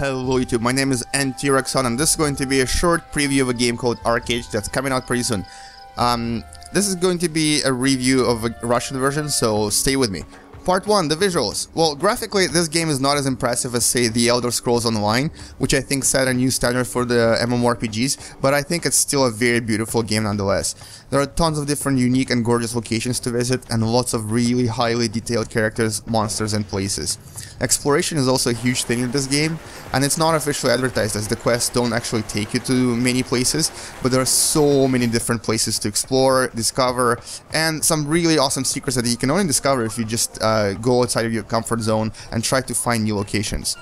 Hello YouTube, my name is NTRexon and this is going to be a short preview of a game called ArcheAge that's coming out pretty soon. This is going to be a review of a Russian version, so stay with me. Part 1, the visuals. Well, graphically, this game is not as impressive as, say, The Elder Scrolls Online, which I think set a new standard for the MMORPGs, but I think it's still a very beautiful game nonetheless. There are tons of different unique and gorgeous locations to visit, and lots of really highly detailed characters, monsters, and places. Exploration is also a huge thing in this game, and it's not officially advertised as the quests don't actually take you to many places, but there are so many different places to explore, discover, and some really awesome secrets that you can only discover if you just go outside of your comfort zone and try to find new locations.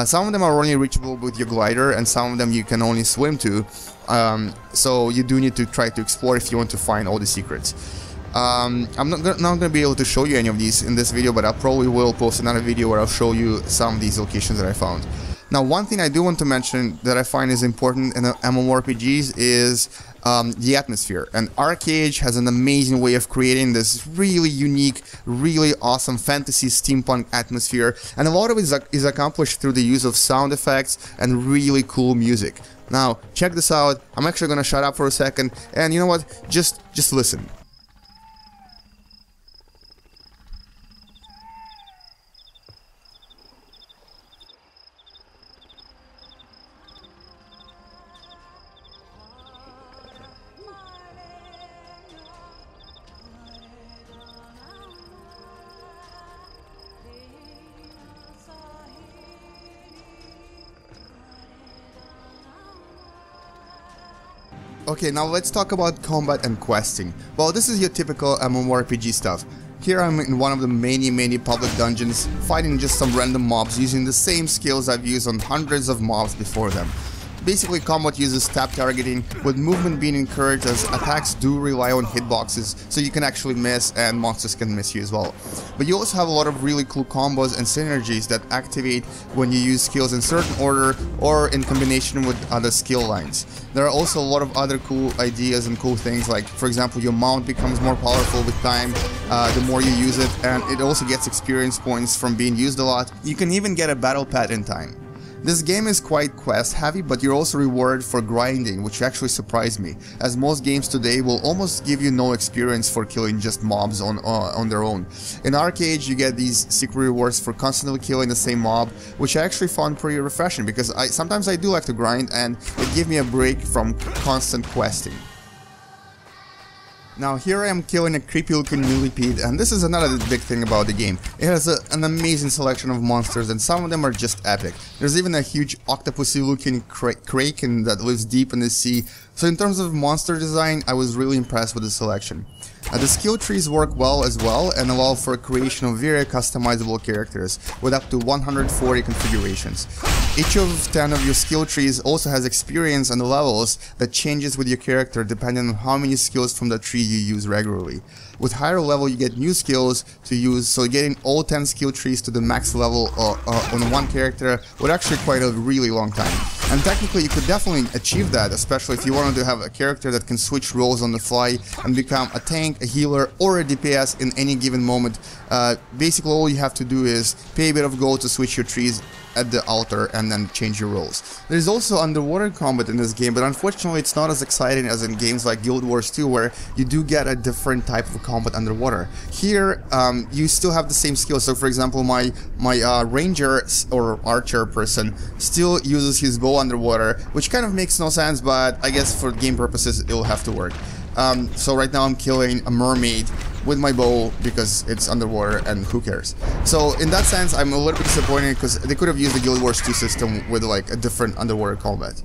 Some of them are only reachable with your glider, and some of them you can only swim to, so you do need to try to explore if you want to find all the secrets. I'm not going to be able to show you any of these in this video, but I probably will post another video where I'll show you some of these locations that I found. Now, one thing I do want to mention that I find is important in MMORPGs is the atmosphere, and ArcheAge has an amazing way of creating this really unique, really awesome fantasy steampunk atmosphere, and a lot of it is accomplished through the use of sound effects and really cool music. Now, check this out. I'm actually going to shut up for a second, and you know what? Just listen. Okay, now let's talk about combat and questing. Well, this is your typical MMORPG stuff. Here I'm in one of the many public dungeons, fighting just some random mobs using the same skills I've used on hundreds of mobs before them. Basically, combat uses tap targeting, with movement being encouraged as attacks do rely on hitboxes, so you can actually miss and monsters can miss you as well. But you also have a lot of really cool combos and synergies that activate when you use skills in certain order or in combination with other skill lines. There are also a lot of other cool ideas and cool things, like, for example, your mount becomes more powerful with time the more you use it, and it also gets experience points from being used a lot. You can even get a battle pad in time. This game is quite quest heavy, but you're also rewarded for grinding, which actually surprised me, as most games today will almost give you no experience for killing just mobs on their own. In ArcheAge you get these secret rewards for constantly killing the same mob, which I actually found pretty refreshing, because sometimes I do like to grind, and it gave me a break from constant questing. Now here I am killing a creepy looking millipede, and this is another big thing about the game. It has an amazing selection of monsters, and some of them are just epic. There's even a huge octopusy looking kraken that lives deep in the sea. So in terms of monster design, I was really impressed with the selection. The skill trees work well as well, and allow for a creation of very customizable characters with up to 140 configurations. Each of 10 of your skill trees also has experience and levels that changes with your character depending on how many skills from the tree you use regularly. With higher level you get new skills to use, so getting all 10 skill trees to the max level on one character would actually quite a really long time. And technically you could definitely achieve that, especially if you wanted to have a character that can switch roles on the fly and become a tank, a healer, or a DPS in any given moment. Basically all you have to do is pay a bit of gold to switch your trees at the altar and then change your roles. There's also underwater combat in this game, but unfortunately it's not as exciting as in games like Guild Wars 2, where you do get a different type of combat underwater. Here you still have the same skills. So for example, my ranger or archer person still uses his bow underwater, which kind of makes no sense, but I guess for game purposes it'll have to work. So right now I'm killing a mermaid with my bow because it's underwater, and who cares. So in that sense I'm a little bit disappointed, because they could have used the Guild Wars 2 system with like a different underwater combat.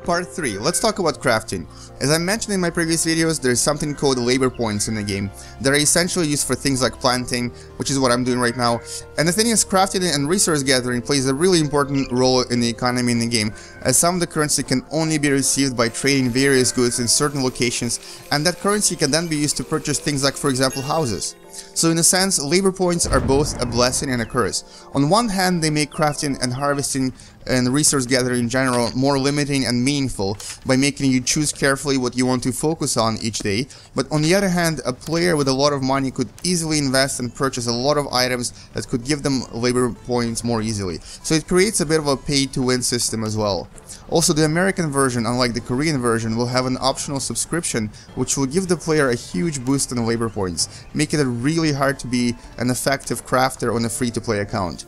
Part 3. Let's talk about crafting. As I mentioned in my previous videos, there is something called labor points in the game that are essentially used for things like planting, which is what I'm doing right now. And the thing is, crafting and resource gathering plays a really important role in the economy in the game, as some of the currency can only be received by trading various goods in certain locations, and that currency can then be used to purchase things like, for example, houses. So in a sense, labor points are both a blessing and a curse. On one hand, they make crafting and harvesting and resource gathering in general more limiting and meaningful by making you choose carefully what you want to focus on each day. But on the other hand, a player with a lot of money could easily invest and purchase a lot of items that could give them labor points more easily. So it creates a bit of a pay-to-win system as well. Also, the American version, unlike the Korean version, will have an optional subscription which will give the player a huge boost in labor points, making it really hard to be an effective crafter on a free-to-play account.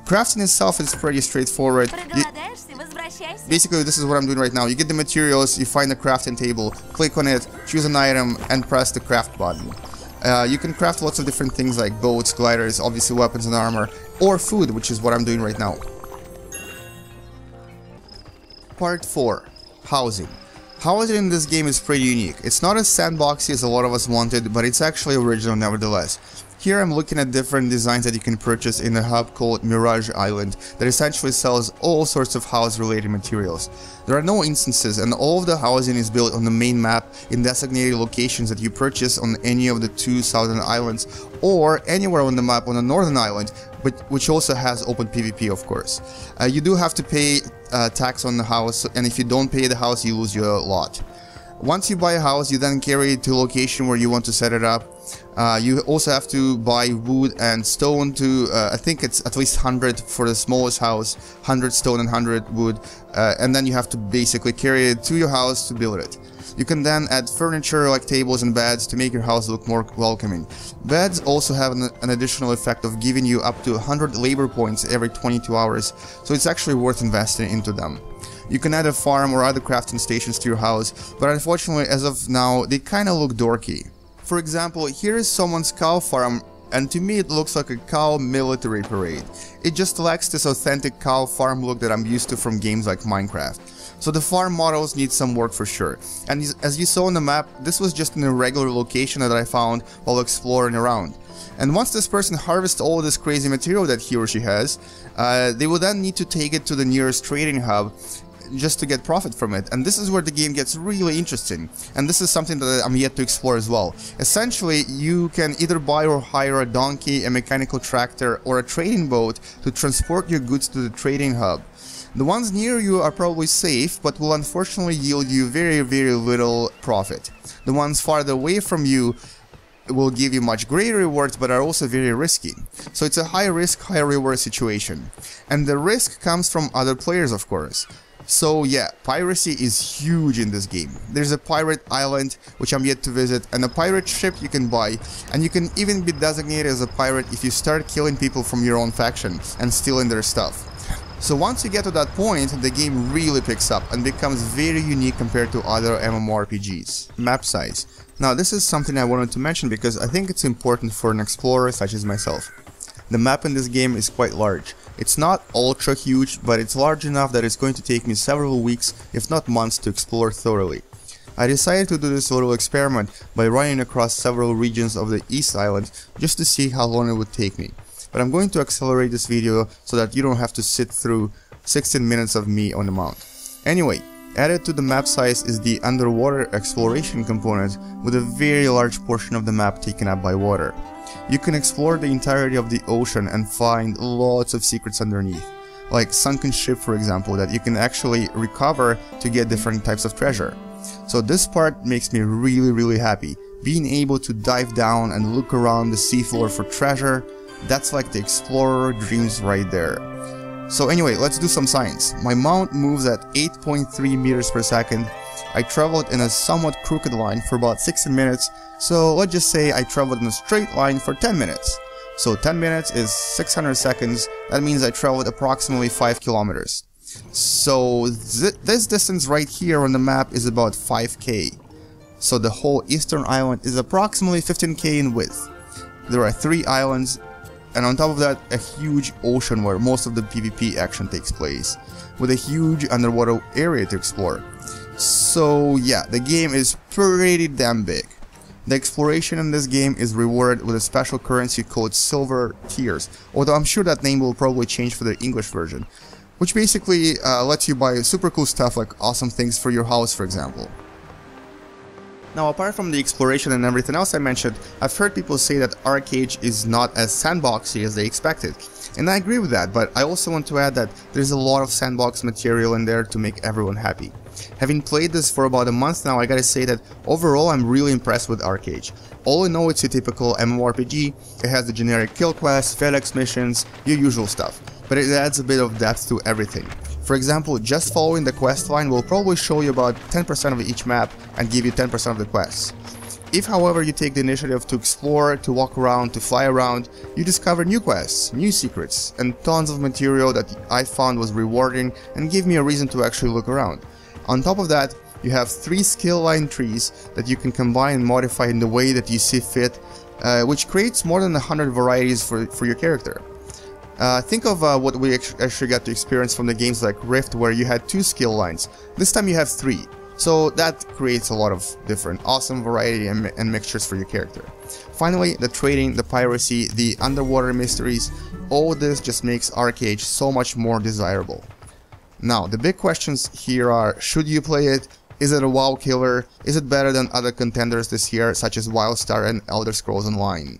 Crafting itself is pretty straightforward. Basically, this is what I'm doing right now. You get the materials, you find a crafting table, click on it, choose an item, and press the craft button. You can craft lots of different things like boats, gliders, obviously weapons and armor, or food, which is what I'm doing right now. Part 4. Housing. Housing in this game is pretty unique. It's not as sandboxy as a lot of us wanted, but it's actually original nevertheless. Here I'm looking at different designs that you can purchase in a hub called Mirage Island that essentially sells all sorts of house related materials. There are no instances, and all of the housing is built on the main map in designated locations that you purchase on any of the 2 southern islands or anywhere on the map on the northern island, but which also has open PvP, of course. You do have to pay tax on the house, and if you don't pay the house you lose your lot. Once you buy a house, you then carry it to a location where you want to set it up. You also have to buy wood and stone to, I think it's at least 100 for the smallest house, 100 stone and 100 wood, and then you have to basically carry it to your house to build it. You can then add furniture like tables and beds to make your house look more welcoming. Beds also have an additional effect of giving you up to 100 labor points every 22 hours, so it's actually worth investing into them. You can add a farm or other crafting stations to your house, but unfortunately as of now they kinda look dorky. For example, here is someone's cow farm, and to me it looks like a cow military parade. It just lacks this authentic cow farm look that I'm used to from games like Minecraft. So the farm models need some work for sure, and as you saw on the map, this was just an irregular location that I found while exploring around. And once this person harvests all this crazy material that he or she has, they will then need to take it to the nearest trading hub just to get profit from it, and this is where the game gets really interesting, and this is something that I'm yet to explore as well. Essentially, you can either buy or hire a donkey, a mechanical tractor, or a trading boat to transport your goods to the trading hub. The ones near you are probably safe, but will unfortunately yield you very little profit. The ones farther away from you will give you much greater rewards, but are also very risky. So it's a high risk, high reward situation. And the risk comes from other players, of course. So yeah, piracy is huge in this game. There's a pirate island, which I'm yet to visit, and a pirate ship you can buy, and you can even be designated as a pirate if you start killing people from your own faction and stealing their stuff. So once you get to that point, the game really picks up and becomes very unique compared to other MMORPGs. Map size. Now this is something I wanted to mention because I think it's important for an explorer such as myself. The map in this game is quite large. It's not ultra huge, but it's large enough that it's going to take me several weeks, if not months, to explore thoroughly. I decided to do this little experiment by running across several regions of the East Island just to see how long it would take me. But I'm going to accelerate this video so that you don't have to sit through 16 minutes of me on the mount. Anyway, added to the map size is the underwater exploration component, with a very large portion of the map taken up by water. You can explore the entirety of the ocean and find lots of secrets underneath, like sunken ship for example, that you can actually recover to get different types of treasure. So this part makes me really happy. Being able to dive down and look around the seafloor for treasure, that's like the explorer dreams right there. So anyway, let's do some science. My mount moves at 8.3 meters per second. I traveled in a somewhat crooked line for about 60 minutes, so let's just say I traveled in a straight line for 10 minutes. So 10 minutes is 600 seconds, that means I traveled approximately 5 kilometers. So this distance right here on the map is about 5k. So the whole eastern island is approximately 15k in width. There are 3 islands, and on top of that a huge ocean where most of the PvP action takes place, with a huge underwater area to explore. So yeah, the game is pretty damn big. The exploration in this game is rewarded with a special currency called Silver Tiers, although I'm sure that name will probably change for the English version, which basically lets you buy super cool stuff like awesome things for your house, for example. Now, apart from the exploration and everything else I mentioned, I've heard people say that ArcheAge is not as sandboxy as they expected. And I agree with that, but I also want to add that there's a lot of sandbox material in there to make everyone happy. Having played this for about a month now, I gotta say that overall I'm really impressed with ArcheAge. All in all, it's a typical MMORPG. It has the generic kill quests, FedEx missions, your usual stuff, but it adds a bit of depth to everything. For example, just following the quest line will probably show you about 10% of each map and give you 10% of the quests. If, however, you take the initiative to explore, to walk around, to fly around, you discover new quests, new secrets, and tons of material that I found was rewarding and gave me a reason to actually look around. On top of that, you have 3 skill line trees that you can combine and modify in the way that you see fit, which creates more than 100 varieties for your character. Think of what we actually got to experience from the games like Rift, where you had 2 skill lines. This time you have 3. So that creates a lot of different awesome variety and mixtures for your character. Finally, the trading, the piracy, the underwater mysteries, all this just makes ArcheAge so much more desirable. Now, the big questions here are, should you play it? Is it a WoW killer? Is it better than other contenders this year, such as Wildstar and Elder Scrolls Online?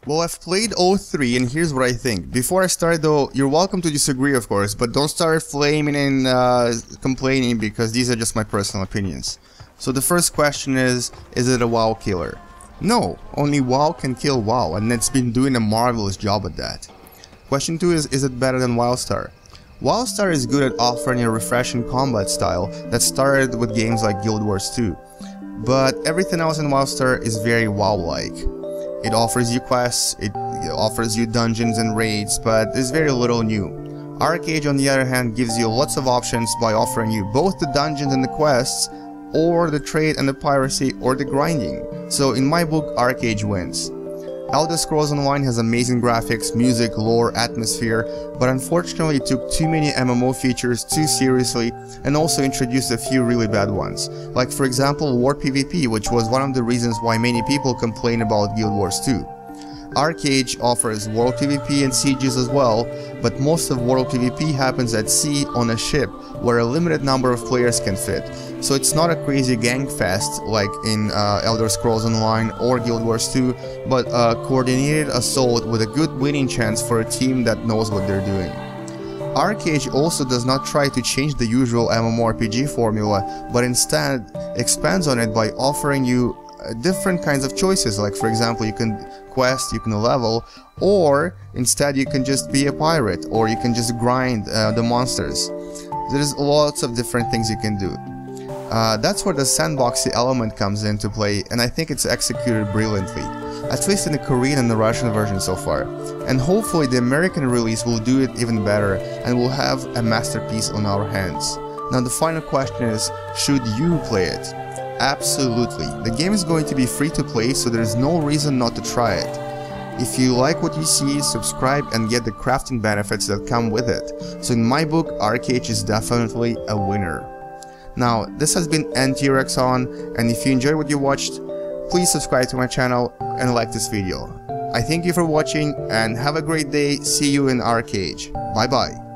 Well, I've played all 3 and here's what I think. Before I start though, you're welcome to disagree of course, but don't start flaming and complaining, because these are just my personal opinions. So the first question is it a WoW killer? No, only WoW can kill WoW, and it's been doing a marvelous job at that. Question 2 is it better than Wildstar? Wildstar is good at offering a refreshing combat style that started with games like Guild Wars 2, but everything else in Wildstar is very WoW-like. It offers you quests, it offers you dungeons and raids, but there's very little new. ArcheAge, on the other hand, gives you lots of options by offering you both the dungeons and the quests, or the trade and the piracy, or the grinding. So in my book, ArcheAge wins. Elder Scrolls Online has amazing graphics, music, lore, atmosphere, but unfortunately it took too many MMO features too seriously and also introduced a few really bad ones. Like for example War PvP, which was one of the reasons why many people complain about Guild Wars 2. ArcheAge offers World PvP and sieges as well, but most of World PvP happens at sea on a ship, where a limited number of players can fit. So it's not a crazy gang fest like in Elder Scrolls Online or Guild Wars 2, but a coordinated assault with a good winning chance for a team that knows what they're doing. ArcheAge also does not try to change the usual MMORPG formula, but instead expands on it by offering you different kinds of choices. Like for example, you can quest, you can level, or instead you can just be a pirate, or you can just grind the monsters. There's lots of different things you can do. That's where the sandboxy element comes into play, and I think it's executed brilliantly, at least in the Korean and the Russian version so far. And hopefully the American release will do it even better, and we'll have a masterpiece on our hands. Now the final question is, should you play it? Absolutely. The game is going to be free to play, so there's no reason not to try it. If you like what you see, subscribe and get the crafting benefits that come with it. So in my book, ArcheAge is definitely a winner. Now, this has been NTRXON, and if you enjoyed what you watched, please subscribe to my channel and like this video. I thank you for watching and have a great day. See you in ArcheAge. Bye bye.